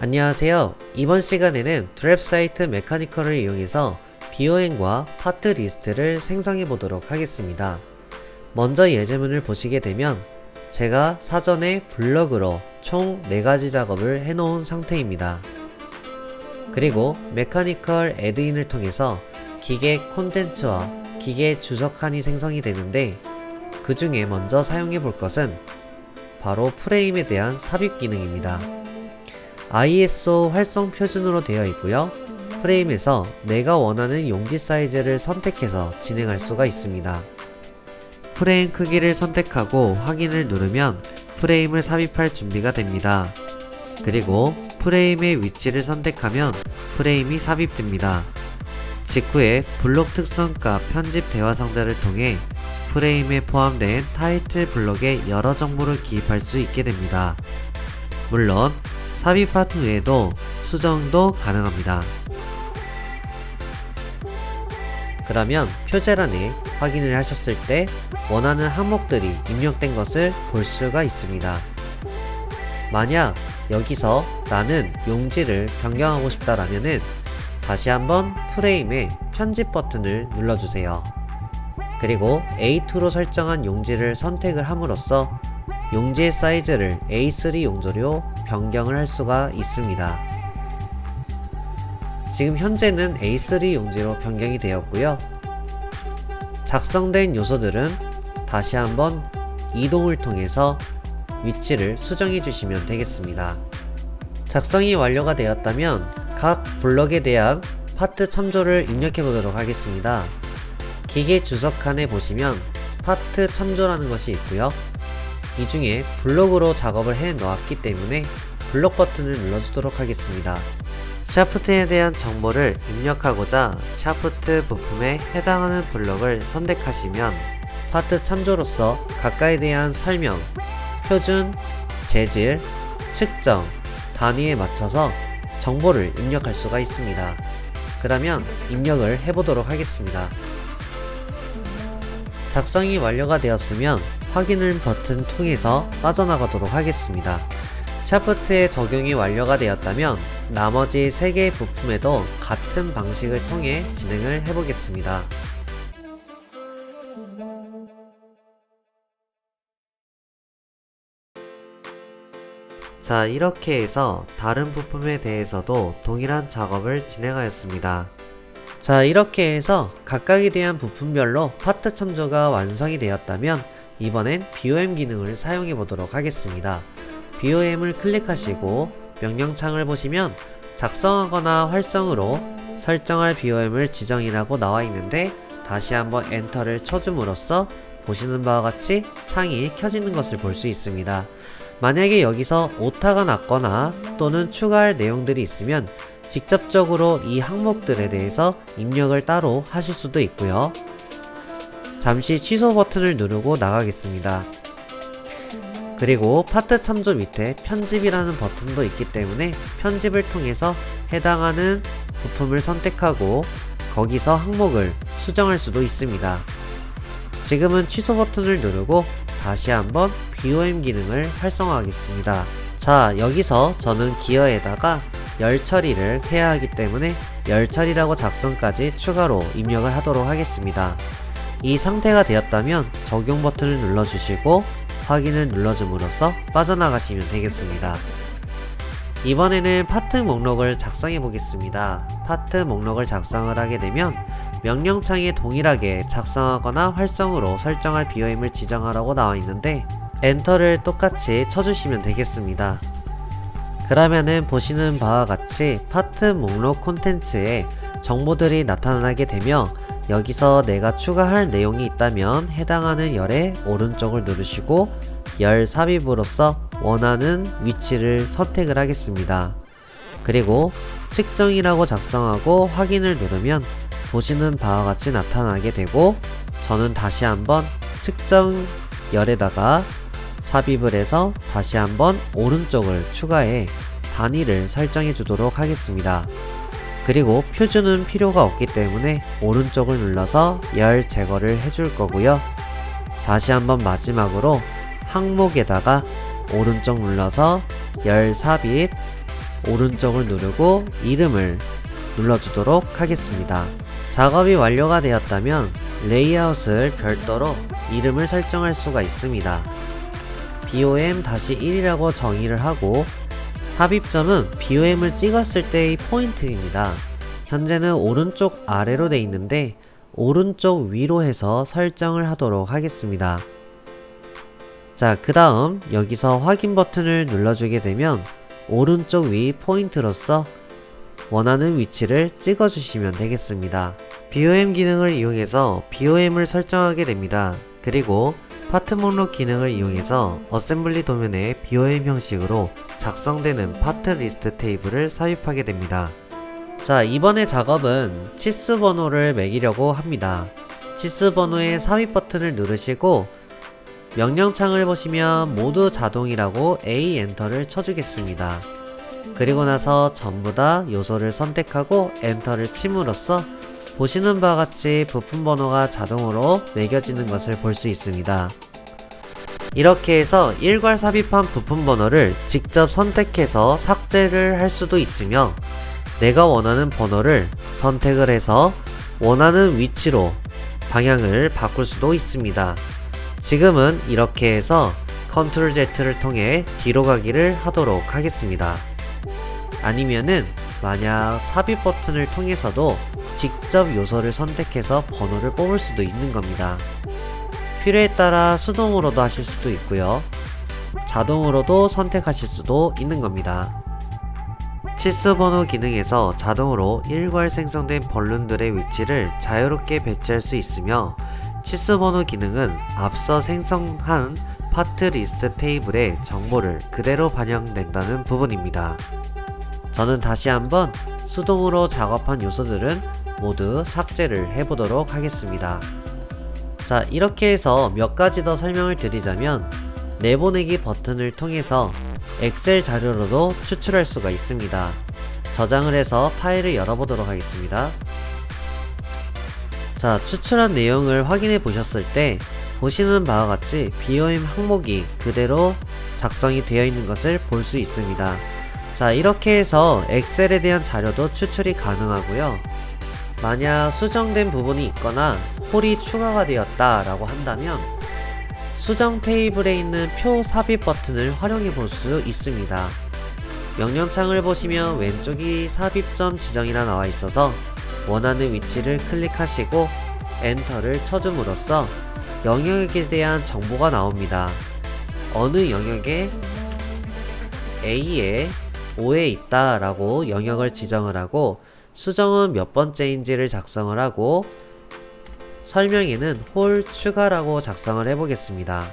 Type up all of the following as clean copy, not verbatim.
안녕하세요. 이번 시간에는 드랩 사이트 메카니컬을 이용해서 BOM과 파트 리스트를 생성해 보도록 하겠습니다. 먼저 예제문을 보시게 되면 제가 사전에 블럭으로 총 4가지 작업을 해놓은 상태입니다. 그리고 메카니컬 애드인을 통해서 기계 콘텐츠와 기계 주석칸이 생성이 되는데, 그 중에 먼저 사용해 볼 것은 바로 프레임에 대한 삽입 기능입니다. ISO 활성 표준으로 되어 있고요. 프레임에서 내가 원하는 용지 사이즈를 선택해서 진행할 수가 있습니다. 프레임 크기를 선택하고 확인을 누르면 프레임을 삽입할 준비가 됩니다. 그리고 프레임의 위치를 선택하면 프레임이 삽입됩니다. 직후에 블록 특성값 편집 대화 상자를 통해 프레임에 포함된 타이틀 블록에 여러 정보를 기입할 수 있게 됩니다. 물론 삽입 파트 외에도 수정도 가능합니다. 그러면 표제란에 확인을 하셨을 때 원하는 항목들이 입력된 것을 볼 수가 있습니다. 만약 여기서 나는 용지를 변경하고 싶다라면은 다시 한번 프레임의 편집 버튼을 눌러주세요. 그리고 A2로 설정한 용지를 선택을 함으로써 용지의 사이즈를 A3 용도로 변경을 할 수가 있습니다. 지금 현재는 A3 용지로 변경이 되었고요. 작성된 요소들은 다시 한번 이동을 통해서 위치를 수정해 주시면 되겠습니다. 작성이 완료가 되었다면 각 블럭에 대한 파트 참조를 입력해 보도록 하겠습니다. 기계 주석칸에 보시면 파트 참조라는 것이 있고요. 이 중에 블록으로 작업을 해 놓았기 때문에 블록 버튼을 눌러주도록 하겠습니다. 샤프트에 대한 정보를 입력하고자 샤프트 부품에 해당하는 블록을 선택하시면 파트 참조로서 각각에 대한 설명, 표준, 재질, 측정, 단위에 맞춰서 정보를 입력할 수가 있습니다. 그러면 입력을 해보도록 하겠습니다. 작성이 완료가 되었으면 확인을 버튼 통해서 빠져나가도록 하겠습니다. 샤프트의 적용이 완료가 되었다면 나머지 3개의 부품에도 같은 방식을 통해 진행을 해보겠습니다. 자, 이렇게 해서 다른 부품에 대해서도 동일한 작업을 진행하였습니다. 자, 이렇게 해서 각각에 대한 부품별로 파트 참조가 완성이 되었다면 이번엔 BOM 기능을 사용해 보도록 하겠습니다. BOM을 클릭하시고 명령창을 보시면 작성하거나 활성으로 설정할 BOM을 지정이라고 나와 있는데, 다시 한번 엔터를 쳐줌으로써 보시는 바와 같이 창이 켜지는 것을 볼 수 있습니다. 만약에 여기서 오타가 났거나 또는 추가할 내용들이 있으면 직접적으로 이 항목들에 대해서 입력을 따로 하실 수도 있고요. 잠시 취소 버튼을 누르고 나가겠습니다. 그리고 파트 참조 밑에 편집이라는 버튼도 있기 때문에 편집을 통해서 해당하는 부품을 선택하고 거기서 항목을 수정할 수도 있습니다. 지금은 취소 버튼을 누르고 다시 한번 BOM 기능을 활성화하겠습니다. 자, 여기서 저는 기어에다가 열 처리를 해야 하기 때문에 열 처리라고 작성까지 추가로 입력을 하도록 하겠습니다. 이 상태가 되었다면 적용 버튼을 눌러주시고 확인을 눌러줌으로써 빠져나가시면 되겠습니다. 이번에는 파트 목록을 작성해 보겠습니다. 파트 목록을 작성을 하게 되면 명령창에 동일하게 작성하거나 활성으로 설정할 BOM을 지정하라고 나와 있는데 엔터를 똑같이 쳐주시면 되겠습니다. 그러면은 보시는 바와 같이 파트 목록 콘텐츠에 정보들이 나타나게 되며 여기서 내가 추가할 내용이 있다면 해당하는 열의 오른쪽을 누르시고 열 삽입으로써 원하는 위치를 선택을 하겠습니다. 그리고 측정이라고 작성하고 확인을 누르면 보시는 바와 같이 나타나게 되고, 저는 다시 한번 측정 열에다가 삽입을 해서 다시 한번 오른쪽을 추가해 단위를 설정해 주도록 하겠습니다. 그리고 표준은 필요가 없기 때문에 오른쪽을 눌러서 열 제거를 해줄 거고요. 다시 한번 마지막으로 항목에다가 오른쪽 눌러서 열 삽입, 오른쪽을 누르고 이름을 눌러주도록 하겠습니다. 작업이 완료가 되었다면 레이아웃을 별도로 이름을 설정할 수가 있습니다. BOM-1이라고 정의를 하고 삽입점은 BOM을 찍었을 때의 포인트입니다. 현재는 오른쪽 아래로 되어 있는데 오른쪽 위로 해서 설정을 하도록 하겠습니다. 자, 그 다음 여기서 확인 버튼을 눌러주게 되면 오른쪽 위 포인트로서 원하는 위치를 찍어주시면 되겠습니다. BOM 기능을 이용해서 BOM을 설정하게 됩니다. 그리고 파트 목록 기능을 이용해서 어셈블리 도면에 BOM 형식으로 작성되는 파트 리스트 테이블을 삽입하게 됩니다. 자, 이번에 작업은 치수 번호를 매기려고 합니다. 치수 번호의 삽입 버튼을 누르시고 명령창을 보시면 모두 자동이라고 A 엔터를 쳐주겠습니다. 그리고 나서 전부 다 요소를 선택하고 엔터를 침으로써 보시는 바와 같이 부품 번호가 자동으로 매겨지는 것을 볼 수 있습니다. 이렇게 해서 일괄 삽입한 부품 번호를 직접 선택해서 삭제를 할 수도 있으며 내가 원하는 번호를 선택을 해서 원하는 위치로 방향을 바꿀 수도 있습니다. 지금은 이렇게 해서 Ctrl Z를 통해 뒤로 가기를 하도록 하겠습니다. 아니면은 만약 삽입 버튼을 통해서도 직접 요소를 선택해서 번호를 뽑을 수도 있는 겁니다. 필요에 따라 수동으로도 하실 수도 있고요. 자동으로도 선택하실 수도 있는 겁니다. 치수 번호 기능에서 자동으로 일괄 생성된 번론들의 위치를 자유롭게 배치할 수 있으며 치수 번호 기능은 앞서 생성한 파트 리스트 테이블의 정보를 그대로 반영된다는 부분입니다. 저는 다시 한번 수동으로 작업한 요소들은 모두 삭제를 해보도록 하겠습니다. 자, 이렇게 해서 몇 가지 더 설명을 드리자면 내보내기 버튼을 통해서 엑셀 자료로도 추출할 수가 있습니다. 저장을 해서 파일을 열어보도록 하겠습니다. 자, 추출한 내용을 확인해 보셨을 때 보시는 바와 같이 BOM 항목이 그대로 작성이 되어 있는 것을 볼 수 있습니다. 자, 이렇게 해서 엑셀에 대한 자료도 추출이 가능하고요. 만약 수정된 부분이 있거나 홀이 추가가 되었다 라고 한다면 수정 테이블에 있는 표 삽입 버튼을 활용해 볼 수 있습니다. 명령창을 보시면 왼쪽이 삽입점 지정이라 나와 있어서 원하는 위치를 클릭하시고 엔터를 쳐줌으로써 영역에 대한 정보가 나옵니다. 어느 영역에 A에 5에 있다 라고 영역을 지정을 하고 수정은 몇 번째인지를 작성을 하고 설명에는 홀 추가라고 작성을 해보겠습니다.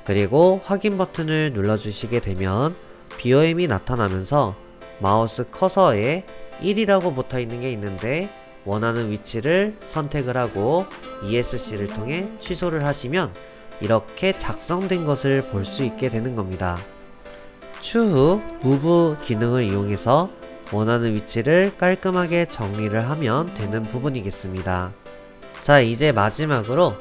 그리고 확인 버튼을 눌러주시게 되면 BOM이 나타나면서 마우스 커서에 1이라고 붙어있는 게 있는데 원하는 위치를 선택을 하고 ESC를 통해 취소를 하시면 이렇게 작성된 것을 볼 수 있게 되는 겁니다. 추후 Move 기능을 이용해서 원하는 위치를 깔끔하게 정리를 하면 되는 부분이겠습니다. 자, 이제 마지막으로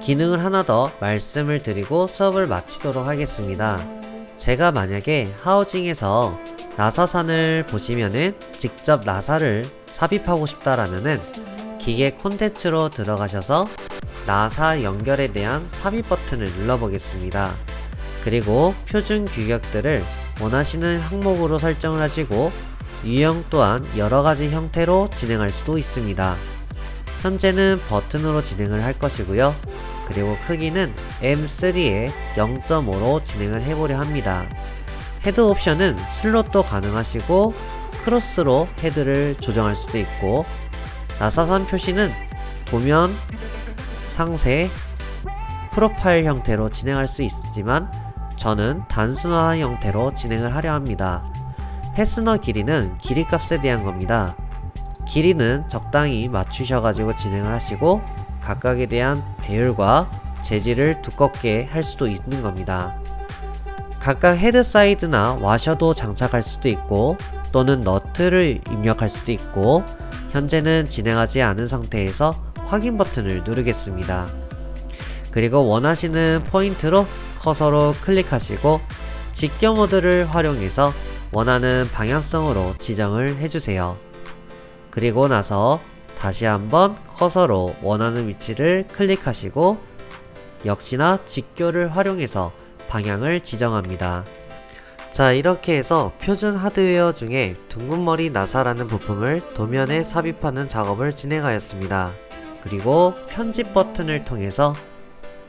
기능을 하나 더 말씀을 드리고 수업을 마치도록 하겠습니다. 제가 만약에 하우징에서 나사산을 보시면은 직접 나사를 삽입하고 싶다라면은 기계 콘텐츠로 들어가셔서 나사 연결에 대한 삽입 버튼을 눌러보겠습니다. 그리고 표준 규격들을 원하시는 항목으로 설정을 하시고 유형 또한 여러가지 형태로 진행할 수도 있습니다. 현재는 버튼으로 진행을 할 것이고요. 그리고 크기는 M3에 0.5로 진행을 해보려 합니다. 헤드 옵션은 슬롯도 가능하시고 크로스로 헤드를 조정할 수도 있고 나사산 표시는 도면, 상세, 프로파일 형태로 진행할 수 있지만 저는 단순화 형태로 진행을 하려 합니다. 패스너 길이는 길이 값에 대한 겁니다. 길이는 적당히 맞추셔가지고 진행을 하시고 각각에 대한 배열과 재질을 두껍게 할 수도 있는 겁니다. 각각 헤드 사이드나 와셔도 장착할 수도 있고 또는 너트를 입력할 수도 있고 현재는 진행하지 않은 상태에서 확인 버튼을 누르겠습니다. 그리고 원하시는 포인트로 커서로 클릭하시고 직경 모드를 활용해서 원하는 방향성으로 지정을 해주세요. 그리고 나서 다시 한번 커서로 원하는 위치를 클릭하시고 역시나 직교를 활용해서 방향을 지정합니다. 자, 이렇게 해서 표준 하드웨어 중에 둥근머리 나사라는 부품을 도면에 삽입하는 작업을 진행하였습니다. 그리고 편집 버튼을 통해서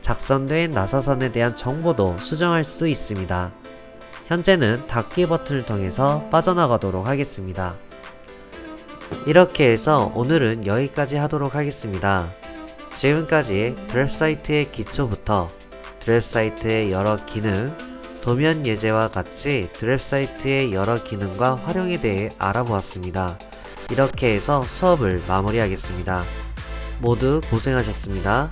작성된 나사선에 대한 정보도 수정할 수도 있습니다. 현재는 닫기 버튼을 통해서 빠져나가도록 하겠습니다. 이렇게 해서 오늘은 여기까지 하도록 하겠습니다. 지금까지 드랩 사이트의 기초부터 드랩 사이트의 여러 기능, 도면 예제와 같이 드랩 사이트의 여러 기능과 활용에 대해 알아보았습니다. 이렇게 해서 수업을 마무리하겠습니다. 모두 고생하셨습니다.